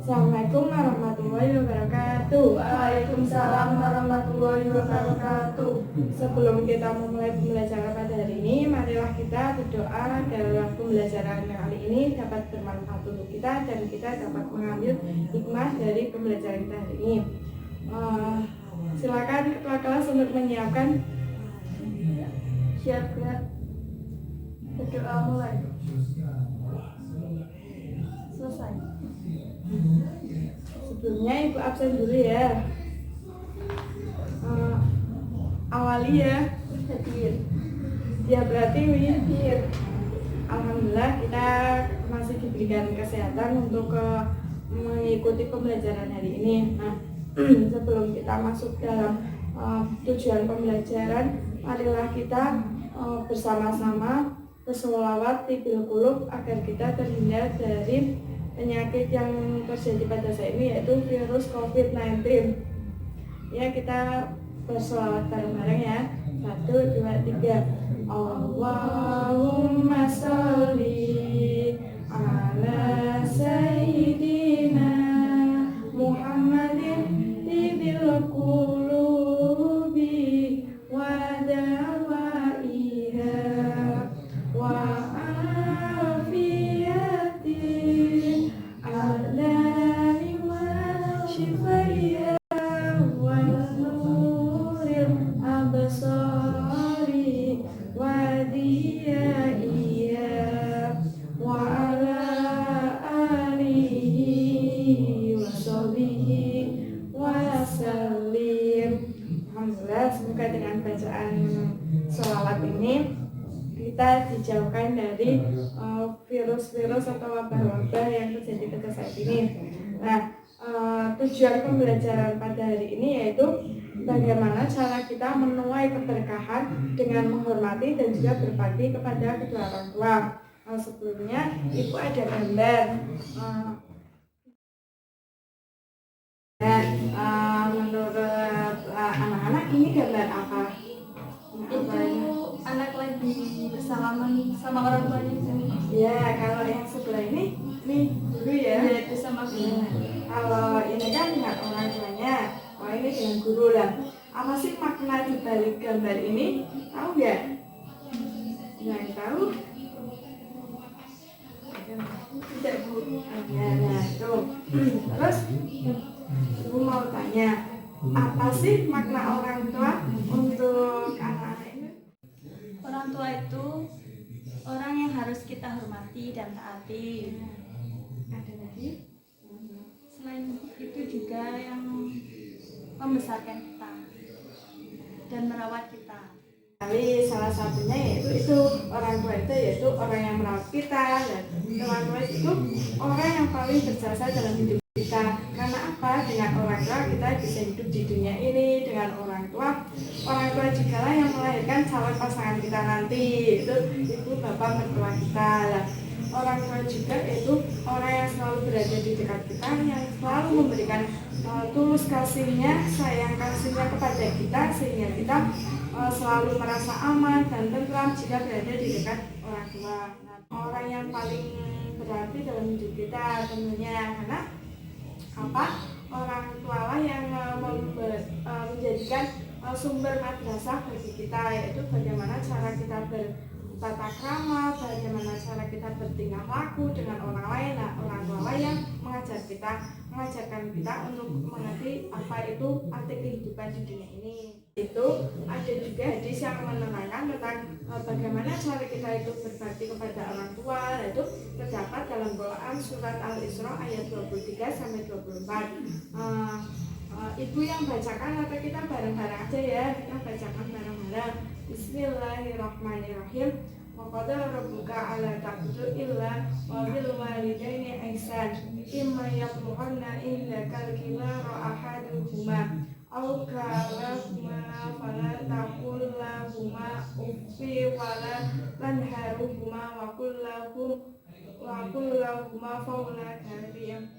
Assalamualaikum warahmatullahi wabarakatuh. Waalaikumsalam warahmatullahi wabarakatuh. Sebelum kita memulai pembelajaran pada hari ini, marilah kita berdoa agar pembelajaran kali ini dapat bermanfaat untuk kita dan kita dapat mengambil hikmah dari pembelajaran kita hari ini. Silakan ketua kelas untuk menyiapkan. Siap ya. Berdoa mulai. Selesai. Sebelumnya ibu absen dulu ya. Awali ya. Hadir. Ya berarti Hadir. alhamdulillah kita masih diberikan kesehatan untuk mengikuti pembelajaran hari ini. Nah, sebelum kita masuk dalam tujuan pembelajaran, marilah kita bersama-sama bersolawat tibil qulub agar kita terhindar dari penyakit yang terjadi pada saat ini, yaitu virus COVID-19. Ya, kita bersolawat bareng-bareng ya. 1, 2, 3. Allahumma sholli ala sayyidina Muhammadin tibil qulubi wa dawaiha wa afiyatin alani wa shifaiha wa nuril absari wa diyaiha wa ala alihi wa sahbihi wa sallim. Alhamdulillah, semoga dengan bacaan sholawat ini kita dijauhkan dari virus-virus atau wabah-wabah yang terjadi pada saat ini. Nah, tujuan pembelajaran pada hari ini yaitu bagaimana cara kita menuai keberkahan dengan menghormati dan juga berbakti kepada kedua orang tua. Sebelumnya ibu ada gambar. Menurut anak-anak ini gambar apa? Itu anak lagi bersalaman sama orang tuanya. Ya, kalau yang sebelah ini guru ya. Ya, itu sama guru. Kalau ini kan dengan orang tuanya, kalau ini dengan guru lah. Apa sih makna di balik gambar ini? Tahu nggak? Yang tahu? Tidak, Bu. Ya, nah itu. Terus, ibu mau tanya, apa sih makna orang tua untuk anak-anak ini? Orang tua itu orang yang harus kita hormati dan taati. Ada lagi? Selain itu juga yang membesarkan kita dan merawat kita. Kali salah satunya yaitu orang tua itu yaitu orang yang merawat kita, dan orang tua itu orang yang paling berjasa dalam hidup kita. Karena apa? Dengan orang tua kita bisa hidup di dunia ini. Dengan orang tua juga lah yang melahirkan calon pasangan kita nanti, itu ibu bapak mertua kita lah. Orang tua juga itu orang yang selalu berada di dekat kita, yang selalu memberikan tulus kasihnya, sayang kasihnya kepada kita, sehingga kita selalu merasa aman dan tentram jika berada di dekat orang tua. Nah, orang yang paling berarti dalam hidup kita tentunya, karena apa? Orang tua lah yang menjadikan sumber madrasah bagi kita, yaitu bagaimana cara kita bertata krama, bagaimana cara kita bertingkah laku dengan orang lain. Nah, orang tua lah yang mengajarkan kita untuk mengerti apa itu arti kehidupan di dunia ini. Itu ada juga hadis yang menerangkan tentang bagaimana cara kita itu berbakti kepada orang tua, yaitu terdapat dalam Quran surat Al-Isra ayat 23-24. Ibu yang bacakan atau kita bareng-bareng aja ya, kita bacakan bareng-bareng. Bismillahirrahmanirrahim. Wa qadara rabbuka alla ta'budu illa wa bil walidaini ihsan. Imma yablughanna indakal kibara ahaduhuma aw kilahuma fala taqul lahuma uffi wa la tanharhuma wa qul lahuma qawlan karima.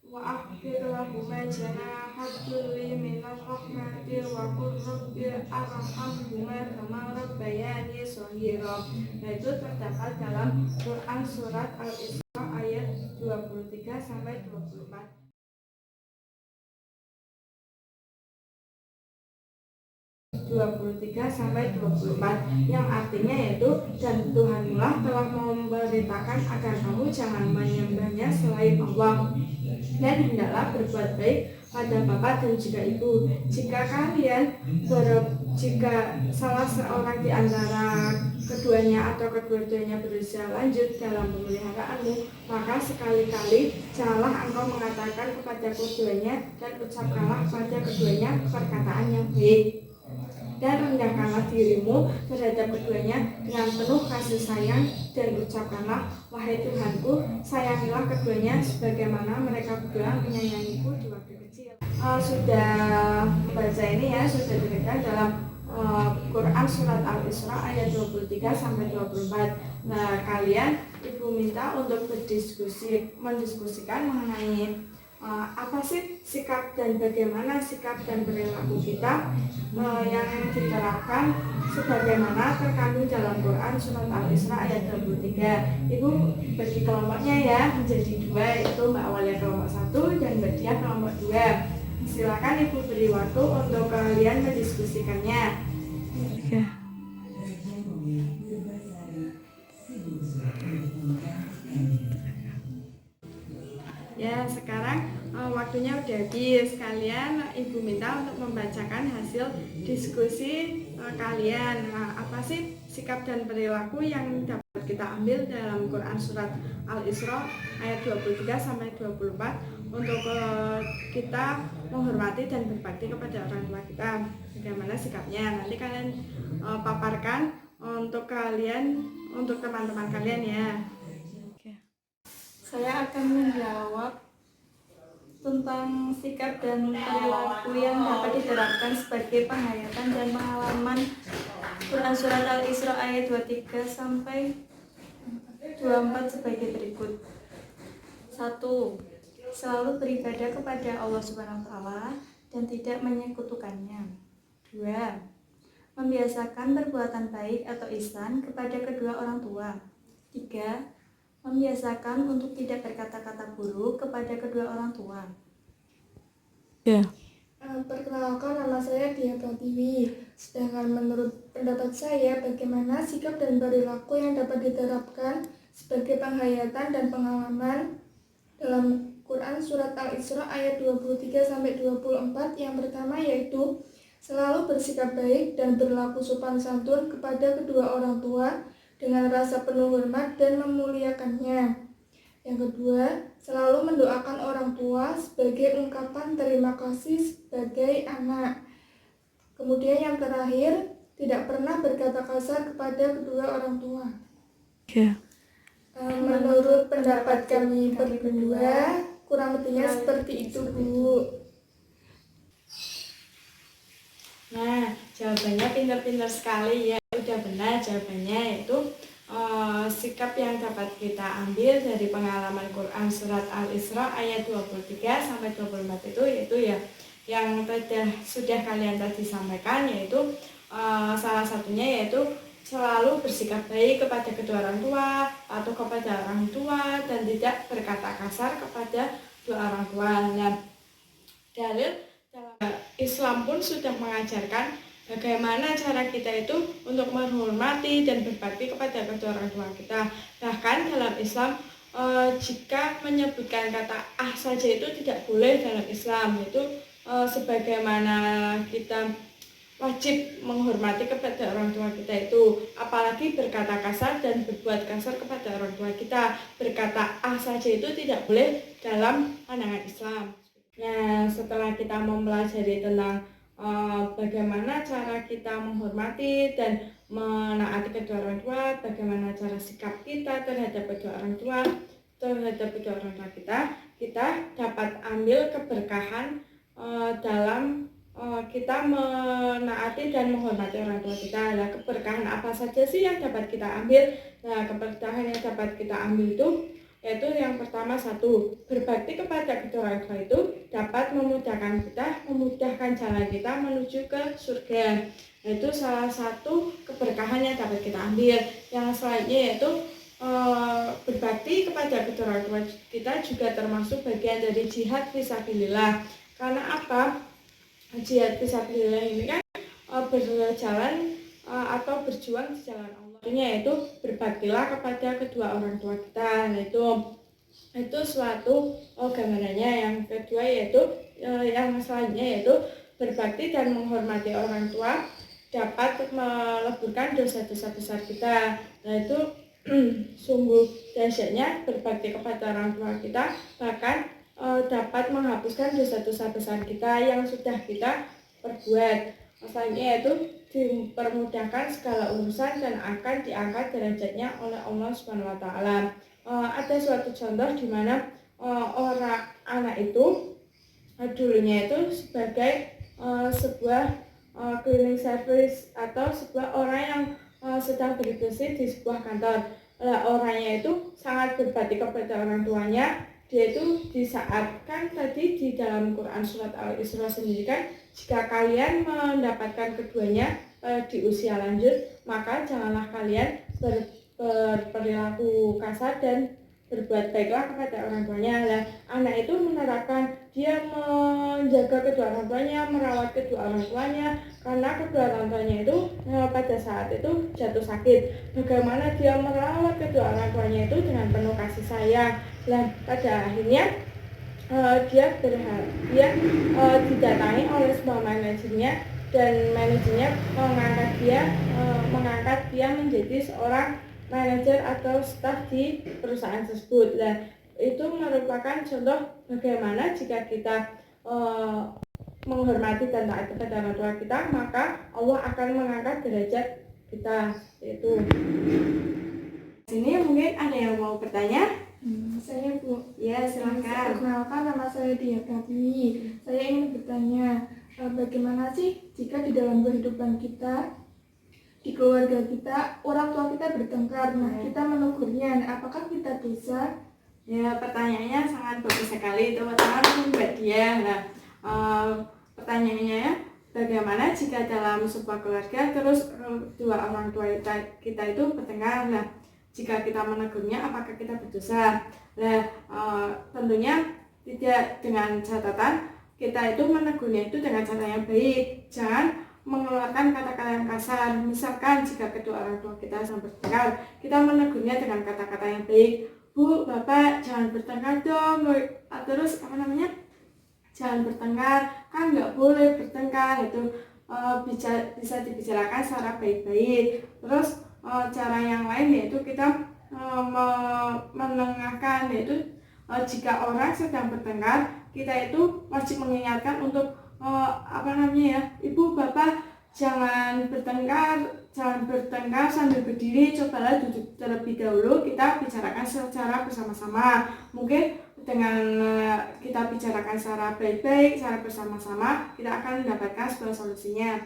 Wa akhfir lahuma janaha dhulli minal rahmati wa qur rabbi arhamhuma kama rabbayani shaghira. Nah, itu terdapat dalam Quran surat Al-Isra ayat 23 sampai 24. Sampai 24 yang artinya yaitu, dan Tuhanmulah telah memberitakan agar kamu jangan menyembahnya selain Allah, dan hendaklah berbuat baik pada bapak dan juga ibu. Jika salah seorang di antara keduanya atau kedua-duanya berusaha lanjut dalam pemeliharaanmu, maka sekali-kali janganlah engkau mengatakan kepada keduanya, dan ucapkanlah pada keduanya perkataan yang baik. Dan rendahkanlah dirimu terhadap keduanya dengan penuh kasih sayang, dan ucapkanlah, wahai Tuhanku, sayangilah keduanya sebagaimana mereka berdua menyayangiku di waktu kecil. Sudah membaca ini ya, sudah dengarkan dalam Quran surat Al-Isra ayat 23 sampai 24. Nah, kalian ibu minta untuk mendiskusikan mengenai apa sih sikap dan bagaimana sikap dan perilaku kita yang diterapkan sebagaimana terkandung dalam Quran surat Al-Isra ayat 23. Ibu bagi kelompoknya ya menjadi dua, yaitu Mbak Awalia kelompok 1 dan Mbak Dia kelompok 2. Silakan ibu beri waktu untuk kalian mendiskusikannya. Ya, sekarang waktunya udah habis. Kalian ibu minta untuk membacakan hasil diskusi kalian. Apa sih sikap dan perilaku yang dapat kita ambil dalam Quran surat Al-Isra ayat 23 sampai 24 untuk kita menghormati dan berbakti kepada orang tua kita. Bagaimana sikapnya? Nanti kalian paparkan untuk teman-teman kalian ya. Saya akan menjawab tentang sikap dan perilaku yang dapat diterapkan sebagai penghayatan dan pengalaman Quran surat Al-Isra ayat 23 sampai 24 sebagai berikut. 1. Selalu beribadah kepada Allah Subhanahu wa taala dan tidak menyekutukannya. 2. Membiasakan perbuatan baik atau ihsan kepada kedua orang tua. 3. Membiasakan untuk tidak berkata-kata buruk kepada kedua orang tua. Perkenalkan, nama saya Dia Pratiwi. Sedangkan menurut pendapat saya, bagaimana sikap dan perilaku yang dapat diterapkan sebagai penghayatan dan pengalaman dalam Quran surat Al-Isra ayat 23-24. Yang pertama yaitu selalu bersikap baik dan berlaku sopan santun kepada kedua orang tua dengan rasa penuh hormat dan memuliakannya. Yang kedua, selalu mendoakan orang tua sebagai ungkapan terima kasih sebagai anak. Kemudian yang terakhir, tidak pernah berkata kasar kepada kedua orang tua. Menurut pendapat kami berdua, kurang lebihnya seperti itu, Bu. Nah, jawabannya pintar-pintar sekali ya. Udah benar jawabannya, yaitu sikap yang dapat kita ambil dari pengalaman Quran surat Al-Isra ayat 23 sampai 24 itu yaitu ya yang sudah kalian tadi sampaikan, yaitu salah satunya yaitu selalu bersikap baik kepada kedua orang tua atau kepada orang tua dan tidak berkata kasar kepada dua orang tua. Nah, dalil dalam Islam pun sudah mengajarkan bagaimana cara kita itu untuk menghormati dan berbakti kepada kedua orang tua kita. Bahkan dalam Islam, jika menyebutkan kata saja itu tidak boleh dalam Islam. Itu sebagaimana kita wajib menghormati kepada orang tua kita itu. Apalagi berkata kasar dan berbuat kasar kepada orang tua kita. Berkata saja itu tidak boleh dalam pandangan Islam. Nah, setelah kita mempelajari tentang bagaimana cara kita menghormati dan menaati kedua orang tua, bagaimana cara sikap kita terhadap kedua orang tua kita dapat ambil keberkahan dalam kita menaati dan menghormati orang tua kita. Nah, keberkahan apa saja sih yang dapat kita ambil? Nah, keberkahan yang dapat kita ambil itu yaitu yang pertama, 1, berbakti kepada kedua orang tua itu dapat memudahkan jalan kita menuju ke surga. Nah, itu salah satu keberkahan yang dapat kita ambil. Yang selanjutnya yaitu berbakti kepada kedua orang tua kita juga termasuk bagian dari jihad fisabilillah. Karena apa? Jihad fisabilillah ini kan berjalan atau berjuang di jalan Allah, yaitu berbaktilah kepada kedua orang tua kita. Nah, itu suatu gambarannya. Yang kedua yaitu yang selanjutnya yaitu berbakti dan menghormati orang tua dapat meleburkan dosa-dosa besar kita. Nah, itu sungguh dahsyatnya berbakti kepada orang tua kita, bahkan dapat menghapuskan dosa-dosa besar kita yang sudah kita perbuat. Masalahnya yaitu dipermudahkan segala urusan dan akan diangkat derajatnya oleh Allah Subhanahu wa taala. Ada suatu contoh di mana orang anak itu dulunya itu sebagai sebuah cleaning service atau sebuah orang yang sedang bersih di sebuah kantor. Orangnya itu sangat berbakti kepada orang tuanya. Dia itu di saat kan tadi di dalam Quran surat Al-Isra sendiri kan, jika kalian mendapatkan keduanya di usia lanjut, maka janganlah kalian berperilaku kasar dan berbuat baiklah kepada orang tuanya. Nah, anak itu menerapkan, dia menjaga kedua orang tuanya, merawat kedua orang tuanya, karena kedua orang tuanya itu pada saat itu jatuh sakit. Bagaimana dia merawat kedua orang tuanya itu dengan penuh kasih sayang. Dan pada akhirnya dia didatangi oleh sebuah manajernya, dan manajernya mengangkat dia menjadi seorang manajer atau staf di perusahaan tersebut. Nah, itu merupakan contoh bagaimana jika kita menghormati dan taat kepada orang tua kita, maka Allah akan mengangkat derajat kita. Itu. Sini mungkin ada yang mau bertanya? Saya Bu. Ya, silakan. Perkenalkan, nama saya Dia Pratiwi. Saya ingin bertanya, bagaimana sih jika di dalam kehidupan kita, di keluarga kita, orang tua kita bertengkar, nah kita menegurnya, apakah kita dosa? Ya, pertanyaannya sangat bagus sekali, teman-teman, buat dia. Nah, pertanyaannya, bagaimana jika dalam sebuah keluarga terus dua orang tua kita itu bertengkar? Nah, jika kita menegurnya, apakah kita berdosa? Nah, tentunya tidak, dengan catatan kita itu menegurnya itu dengan cara yang baik. Jangan mengeluarkan kata-kata yang kasar. Misalkan jika kedua orang tua kita sedang bertengkar, kita menegurnya dengan kata-kata yang baik. Bu, Bapak, jangan bertengkar dong. Terus jangan bertengkar, kan nggak boleh bertengkar. Itu bisa dibicarakan secara baik-baik. Terus cara yang lain yaitu kita menengahkan, yaitu jika orang sedang bertengkar, kita itu wajib mengingatkan untuk Ibu, Bapak, jangan bertengkar sambil berdiri, cobalah duduk terlebih dahulu, kita bicarakan secara bersama-sama. Mungkin dengan kita bicarakan secara baik-baik, secara bersama-sama, kita akan mendapatkan sebuah solusinya.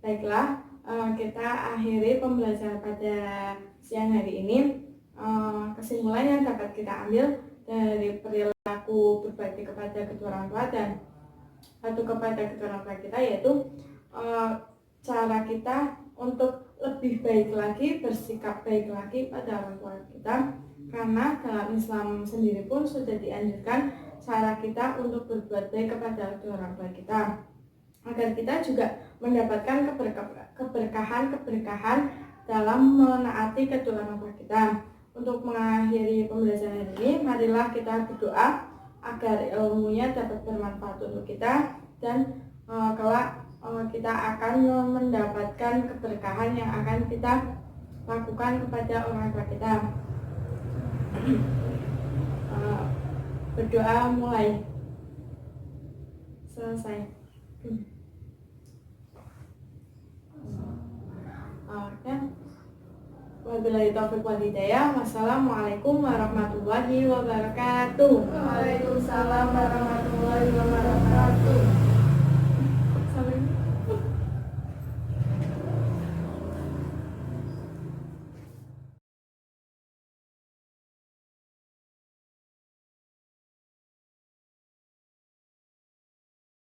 Baiklah, kita akhiri pembelajaran pada siang hari ini. Kesimpulan yang dapat kita ambil dari perilaku berbakti kepada kedua orang tua dan patuh kepada kedua orang tua kita, yaitu cara kita untuk lebih baik lagi, bersikap baik lagi pada orang tua kita. Karena dalam Islam sendiri pun sudah dianjurkan cara kita untuk berbuat baik kepada kedua orang tua kita, agar kita juga mendapatkan keberkahan dalam menaati kedua orang tua kita. Untuk mengakhiri pembelajaran ini, marilah kita berdoa agar ilmunya dapat bermanfaat untuk kita, dan kelak kita akan mendapatkan keberkahan yang akan kita lakukan kepada orang tua kita. Berdoa mulai. Selesai. Oke. Wabillahi taufiq wal hidayah. Wassalamualaikum warahmatullahi wabarakatuh. Waalaikumsalam warahmatullahi wabarakatuh.